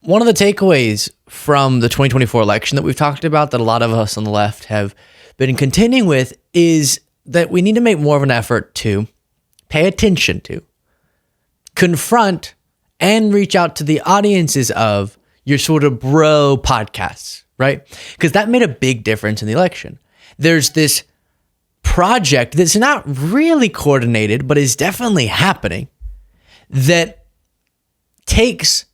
one of the takeaways from the 2024 election that we've talked about that a lot of us on the left have been contending with is that we need to make more of an effort to pay attention to, confront, and reach out to the audiences of your sort of bro podcasts, right? Because that made a big difference in the election. There's this project that's not really coordinated, but is definitely happening, that takes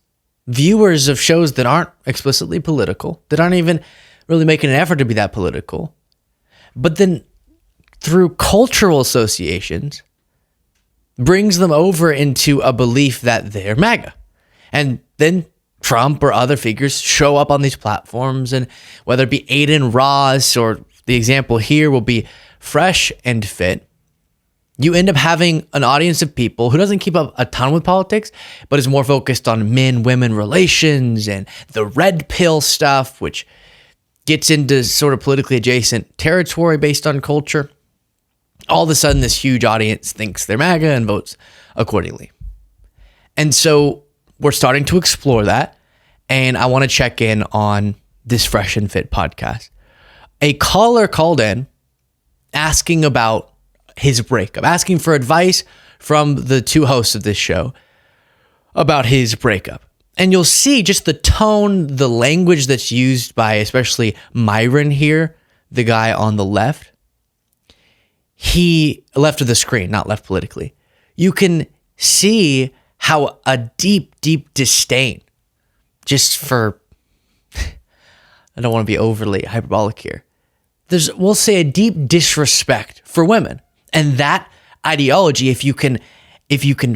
viewers of shows that aren't explicitly political, that aren't even really making an effort to be that political, but then through cultural associations, brings them over into a belief that they're MAGA. And then Trump or other figures show up on these platforms, and whether it be Aiden Ross or the example here will be Fresh and Fit, you end up having an audience of people who doesn't keep up a ton with politics, but is more focused on men-women relations and the red pill stuff, which gets into sort of politically adjacent territory based on culture. All of a sudden, this huge audience thinks they're MAGA and votes accordingly. And so we're starting to explore that. And I want to check in on this Fresh and Fit podcast. A caller called in asking about his breakup, asking for advice from the two hosts of this show about his breakup. And you'll see just the tone, the language that's used by especially Myron here, the guy on the left. He left of the screen, not left politically. You can see how a deep, deep disdain just for, I don't want to be overly hyperbolic here. We'll say a deep disrespect for women. And that ideology, if you can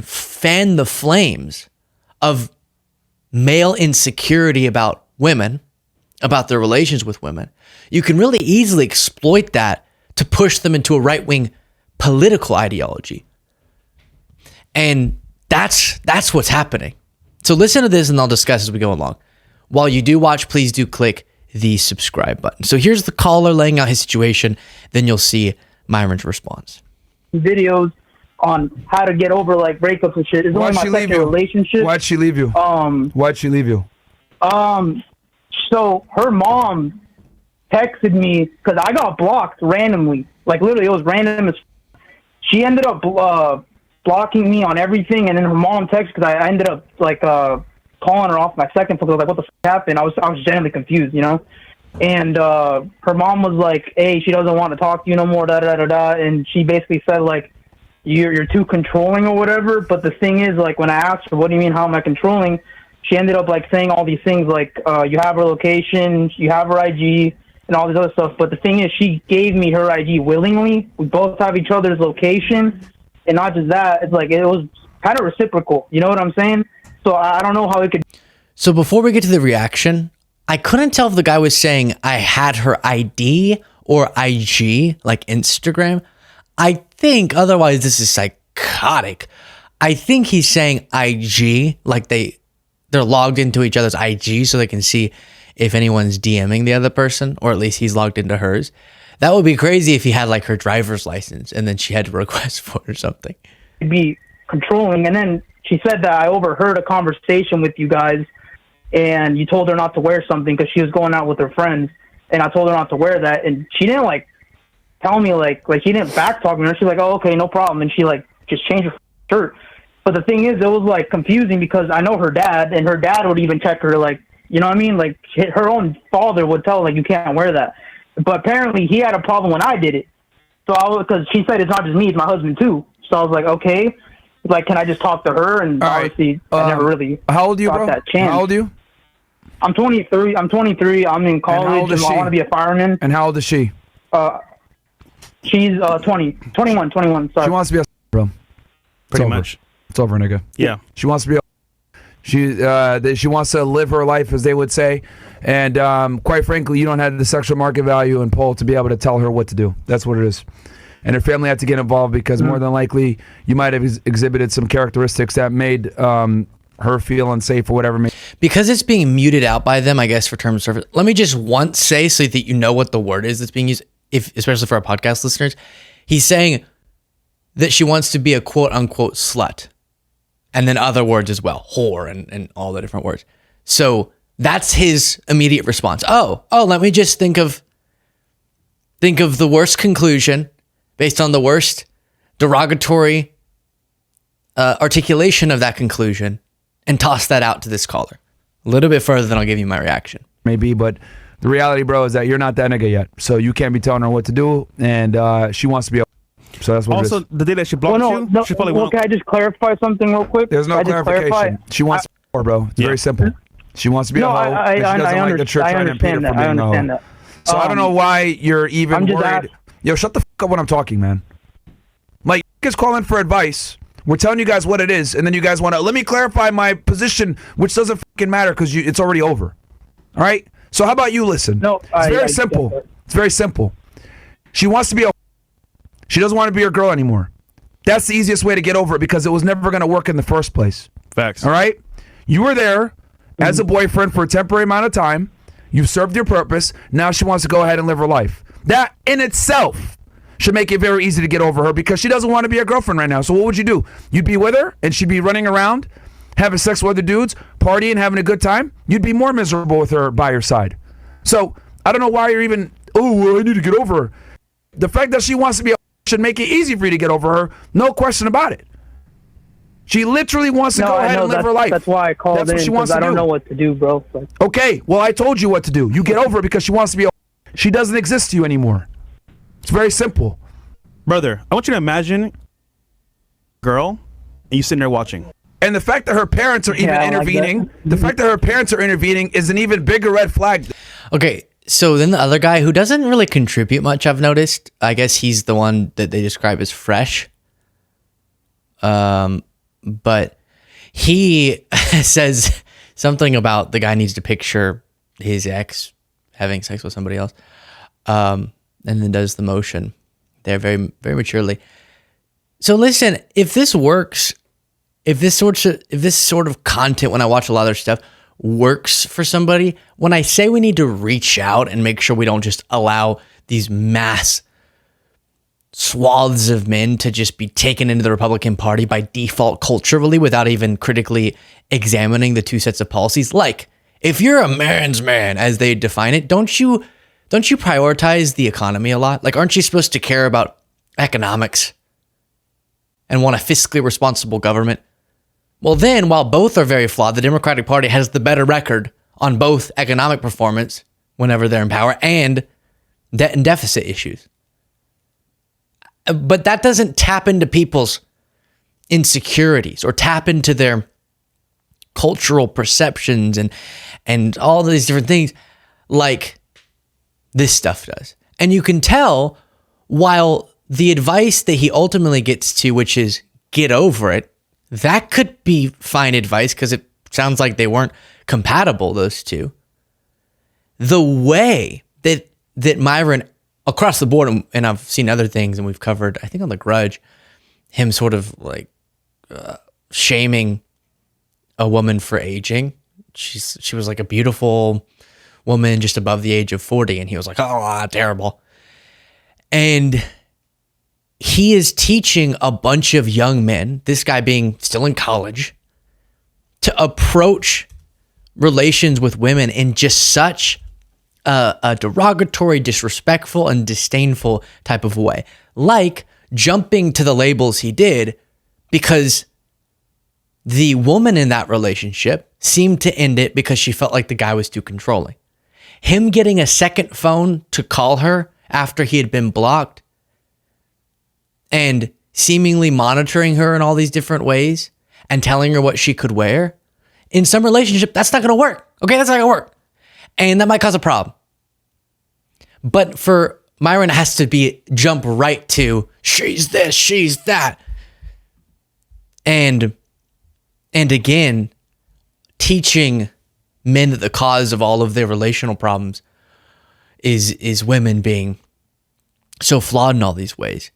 fan the flames of male insecurity about women, about their relations with women, you can really easily exploit that to push them into a right-wing political ideology. And that's what's happening. So listen to this and I'll discuss as we go along. While you do watch, please do click the subscribe button. So here's the caller laying out his situation. Then you'll see Myron's response. Videos on how to get over like breakups and shit. It's only my second relationship. Why'd she leave you? Why'd she leave you? So her mom texted me because I got blocked randomly. Like literally, it was random. She ended up blocking me on everything, and then her mom texted because I ended up like calling her off my second phone. I was like, "What the f*** happened?" I was genuinely confused, you know. And her mom was like, "Hey, she doesn't want to talk to you no more." Da da da da. And she basically said like, "You're too controlling or whatever." But the thing is, like, when I asked her, "What do you mean? How am I controlling?" She ended up like saying all these things like, "You have her location, you have her IG." And all this other stuff. But the thing is, she gave me her IG willingly. We both have each other's location. And not just that, it's like, it was kind of reciprocal. You know what I'm saying? So I don't know how it could. So before we get to the reaction, I couldn't tell if the guy was saying I had her ID or IG, like Instagram. I think, otherwise this is psychotic. I think he's saying IG, like they're logged into each other's IG so they can see if anyone's DMing the other person, or at least he's logged into hers. That would be crazy if he had like her driver's license and then she had to request for it or something. Be controlling. And then she said that I overheard a conversation with you guys and you told her not to wear something because she was going out with her friends. And I told her not to wear that. And she didn't like tell me like she didn't backtalk me. She's like, "Oh, okay, no problem." And she like just changed her shirt. But the thing is, it was like confusing because I know her dad, and her dad would even check her like, you know what I mean? Like, her own father would tell her, like, you can't wear that. But apparently, he had a problem when I did it. So because she said it's not just me, it's my husband, too. So I was like, okay. Like, can I just talk to her? And obviously, I never really how old are you, bro? That chance. How old are you? I'm 23. I'm in college. And I want to be a fireman. And how old is she? She's 21, sorry. She wants to be a bro. Pretty much. It's over, nigga. Yeah. She wants to be a she wants to live her life, as they would say, and quite frankly, you don't have the sexual market value and pull to be able to tell her what to do. That's what it is. And her family had to get involved because more than likely you might have exhibited some characteristics that made her feel unsafe or whatever. Because it's being muted out by them, I guess, for term of service. Let me just once say so that you know what the word is that's being used, especially for our podcast listeners. He's saying that she wants to be a quote unquote slut. And then other words as well, whore and all the different words. So that's his immediate response. Oh, let me just think of the worst conclusion based on the worst derogatory articulation of that conclusion and toss that out to this caller. A little bit further than I'll give you my reaction. Maybe, but the reality, bro, is that you're not that nigga yet. So you can't be telling her what to do, and she wants to be. So that's what Also, it is. the day that she blocked you, she probably won't. Can I just clarify something real quick? There's no clarification. She wants to be a whore, bro. It's very simple. She wants to be a hoe, and she doesn't like the church trying to impede her from being a hoe. So I don't know why you're even worried. Yo, shut the fuck up when I'm talking, man. Like, is calling for advice. We're telling you guys what it is, and then you guys want to, let me clarify my position, which doesn't fucking matter because it's already over. All right? So how about you listen? No, it's very simple. It's very simple. She wants to be a. She doesn't want to be your girl anymore. That's the easiest way to get over it because it was never going to work in the first place. Facts. All right? You were there as a boyfriend for a temporary amount of time. You've served your purpose. Now she wants to go ahead and live her life. That in itself should make it very easy to get over her because she doesn't want to be your girlfriend right now. So what would you do? You'd be with her and she'd be running around, having sex with other dudes, partying, having a good time. You'd be more miserable with her by your side. So I don't know why you're even, I need to get over her. The fact that she wants to be a should make it easy for you to get over her. No question about it. She literally wants to go ahead and live her life. That's why I called in, because I don't know what to do, bro. Okay, well, I told you what to do. You get over it because she wants to be a. She doesn't exist to you anymore. It's very simple. Brother, I want you to imagine girl and you sitting there watching. And the fact that her parents are even intervening, the fact that her parents are intervening is an even bigger red flag. Okay, so then the other guy who doesn't really contribute much, I've noticed, I guess he's the one that they describe as fresh. But he says something about the guy needs to picture his ex having sex with somebody else, and then does the motion there very, very maturely. So listen, if this works, if this sort of content, when I watch a lot of their stuff, works for somebody, when I say we need to reach out and make sure we don't just allow these mass swaths of men to just be taken into the Republican Party by default culturally without even critically examining the two sets of policies. Like, if you're a man's man, as they define it, don't you prioritize the economy a lot? Like, aren't you supposed to care about economics and want a fiscally responsible government? Well, then, while both are very flawed, the Democratic Party has the better record on both economic performance whenever they're in power and debt and deficit issues. But that doesn't tap into people's insecurities or tap into their cultural perceptions and all these different things like this stuff does. And you can tell, while the advice that he ultimately gets to, which is get over it, that could be fine advice because it sounds like they weren't compatible, those two. The way that Myron, across the board, and I've seen other things, and we've covered, I think on The Grudge, him sort of like shaming a woman for aging. She was like a beautiful woman just above the age of 40, and he was like, oh, terrible. And he is teaching a bunch of young men, this guy being still in college, to approach relations with women in just such a derogatory, disrespectful, and disdainful type of way. Like jumping to the labels he did because the woman in that relationship seemed to end it because she felt like the guy was too controlling. Him getting a second phone to call her after he had been blocked and seemingly monitoring her in all these different ways and telling her what she could wear, in some relationship, that's not going to work. Okay, that's not going to work. And that might cause a problem. But for Myron, it has to jump right to, she's this, she's that. And again, teaching men that the cause of all of their relational problems is women being so flawed in all these ways.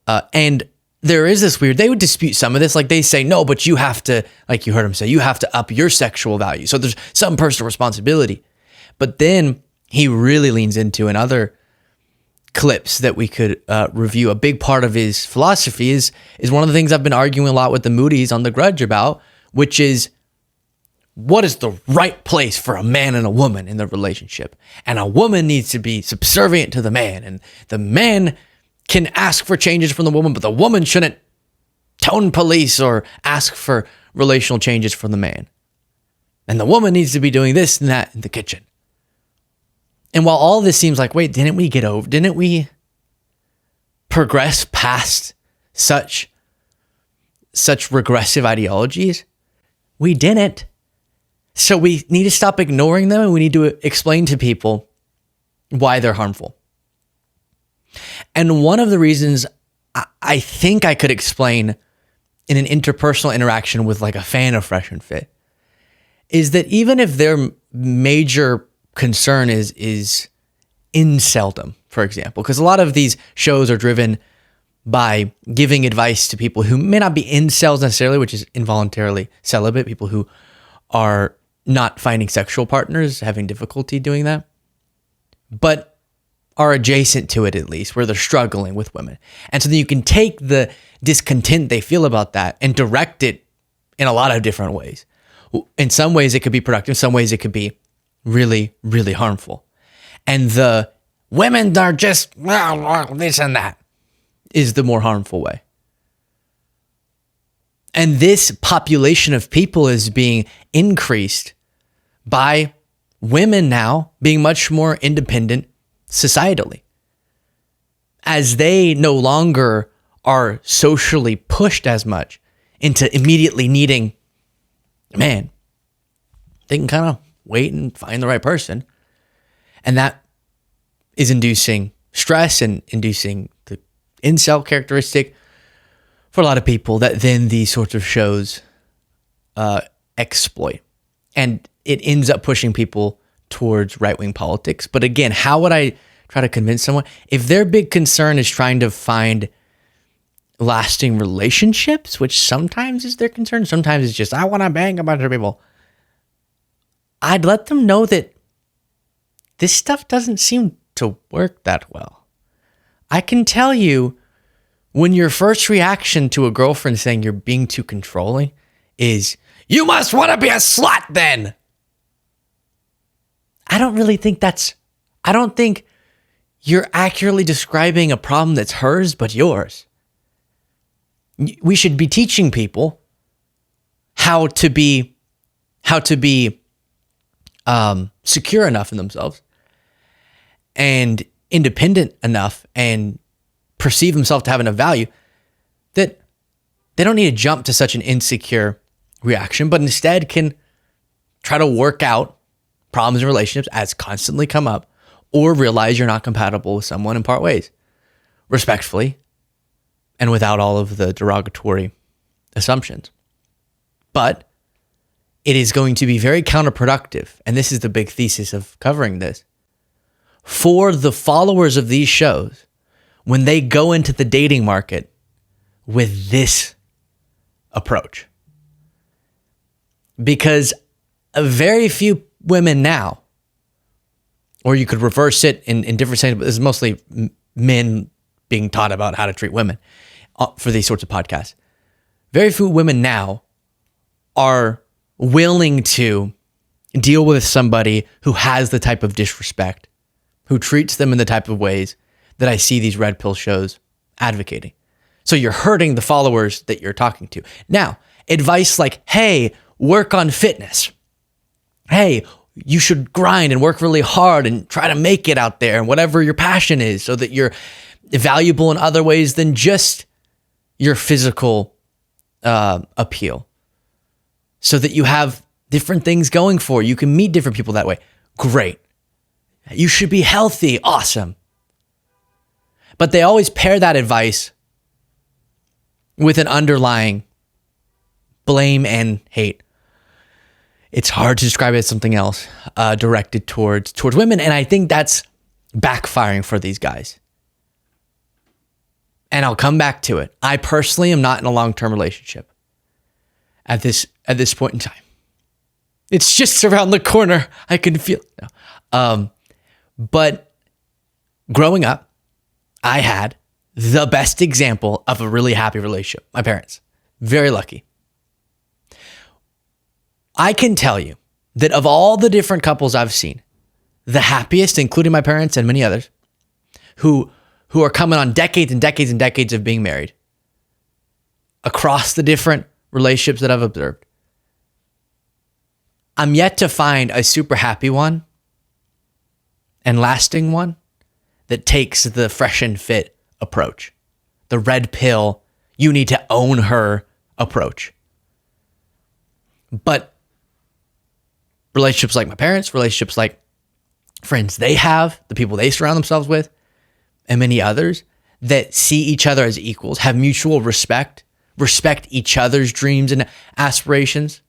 And there is this weird, they would dispute some of this. Like they say, no, but you have to, like you heard him say, you have to up your sexual value. So there's some personal responsibility. But then he really leans into, in other clips that we could review, a big part of his philosophy is one of the things I've been arguing a lot with the Moody's on The Grudge about, which is what is the right place for a man and a woman in the relationship. And a woman needs to be subservient to the man. And the man can ask for changes from the woman, but the woman shouldn't tone police or ask for relational changes from the man. And the woman needs to be doing this and that in the kitchen. And while all this seems like, wait, didn't we progress past such regressive ideologies? We didn't. So we need to stop ignoring them, and we need to explain to people why they're harmful. And one of the reasons I think I could explain in an interpersonal interaction with like a fan of Fresh and Fit is that even if their major concern is inceldom, for example, because a lot of these shows are driven by giving advice to people who may not be incels necessarily, which is involuntarily celibate, people who are not finding sexual partners, having difficulty doing that, but are adjacent to it at least, where they're struggling with women. And so then you can take the discontent they feel about that and direct it in a lot of different ways. In some ways it could be productive, in some ways it could be really, really harmful. And the women are just this and that is the more harmful way. And this population of people is being increased by women now being much more independent societally, as they no longer are socially pushed as much into immediately needing a man. They can kind of wait and find the right person. And that is inducing stress and inducing the incel characteristic for a lot of people that then these sorts of shows exploit. And it ends up pushing people towards right-wing politics. But again, how would I try to convince someone? If their big concern is trying to find lasting relationships, which sometimes is their concern, sometimes it's just, I want to bang a bunch of people, I'd let them know that this stuff doesn't seem to work that well. I can tell you, when your first reaction to a girlfriend saying you're being too controlling is, you must want to be a slut then. I don't think you're accurately describing a problem that's hers, but yours. We should be teaching people how to be secure enough in themselves and independent enough and perceive themselves to have enough value that they don't need to jump to such an insecure reaction, but instead can try to work out problems in relationships as constantly come up, or realize you're not compatible with someone and part ways respectfully and without all of the derogatory assumptions. But it is going to be very counterproductive, and this is the big thesis of covering this, for the followers of these shows when they go into the dating market with this approach. Because very few women now, or you could reverse it in different senses, but this is mostly men being taught about how to treat women for these sorts of podcasts. Very few women now are willing to deal with somebody who has the type of disrespect, who treats them in the type of ways that I see these red pill shows advocating. So you're hurting the followers that you're talking to. Now, advice like, hey, work on fitness. Hey, you should grind and work really hard and try to make it out there and whatever your passion is so that you're valuable in other ways than just your physical appeal. So that you have different things going for you. You can meet different people that way. Great. You should be healthy. Awesome. But they always pair that advice with an underlying blame and hate. It's hard to describe it as something else directed towards women. And I think that's backfiring for these guys. And I'll come back to it. I personally am not in a long-term relationship at this point in time. It's just around the corner. I can feel it now. But growing up, I had the best example of a really happy relationship. My parents. Very lucky. I can tell you that of all the different couples I've seen, the happiest, including my parents and many others, who are coming on decades and decades and decades of being married, across the different relationships that I've observed, I'm yet to find a super happy one and lasting one that takes the fresh and fit approach, the red pill, you need to own her approach. But relationships like my parents, relationships like friends they have, the people they surround themselves with, and many others that see each other as equals, have mutual respect, respect each other's dreams and aspirations,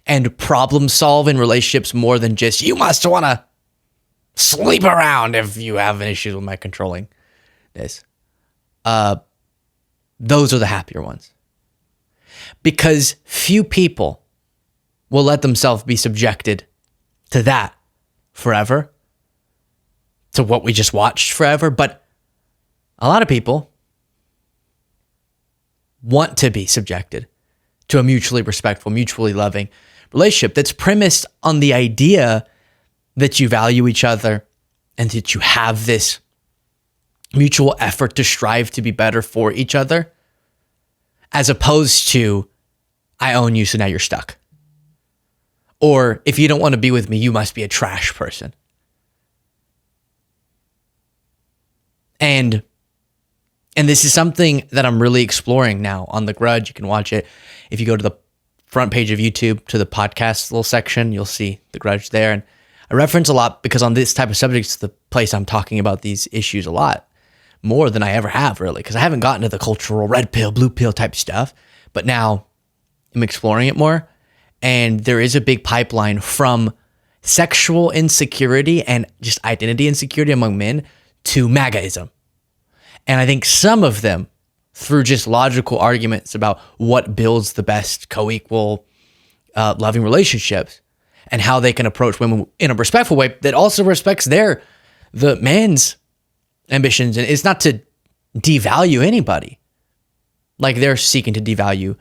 and problem solve in relationships more than just, you must want to sleep around if you have an issue with my controlling this. Those are the happier ones. Because few people will let themselves be subjected to that forever, to what we just watched forever. But a lot of people want to be subjected to a mutually respectful, mutually loving relationship that's premised on the idea that you value each other and that you have this mutual effort to strive to be better for each other, as opposed to, I own you, so now you're stuck. Or if you don't want to be with me, you must be a trash person. And this is something that I'm really exploring now on The Grudge. You can watch it. If you go to the front page of YouTube, to the podcast little section, you'll see The Grudge there. And I reference a lot because on this type of subjects, the place I'm talking about these issues a lot more than I ever have, really, because I haven't gotten to the cultural red pill, blue pill type stuff. But now I'm exploring it more. And there is a big pipeline from sexual insecurity and just identity insecurity among men to MAGAism. And I think some of them, through just logical arguments about what builds the best co-equal loving relationships and how they can approach women in a respectful way that also respects the man's ambitions. And it's not to devalue anybody. Like they're seeking to devalue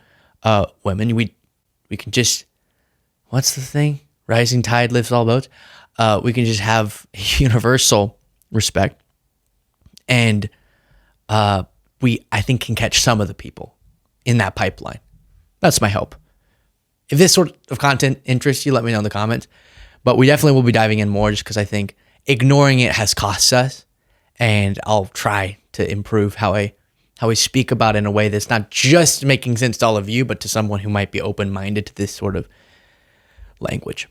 women. We can just, what's the thing? Rising tide lifts all boats. We can just have universal respect. And I think can catch some of the people in that pipeline. That's my hope. If this sort of content interests you, let me know in the comments. But we definitely will be diving in more just because I think ignoring it has cost us. And I'll try to improve how I speak about it in a way that's not just making sense to all of you, but to someone who might be open-minded to this sort of language.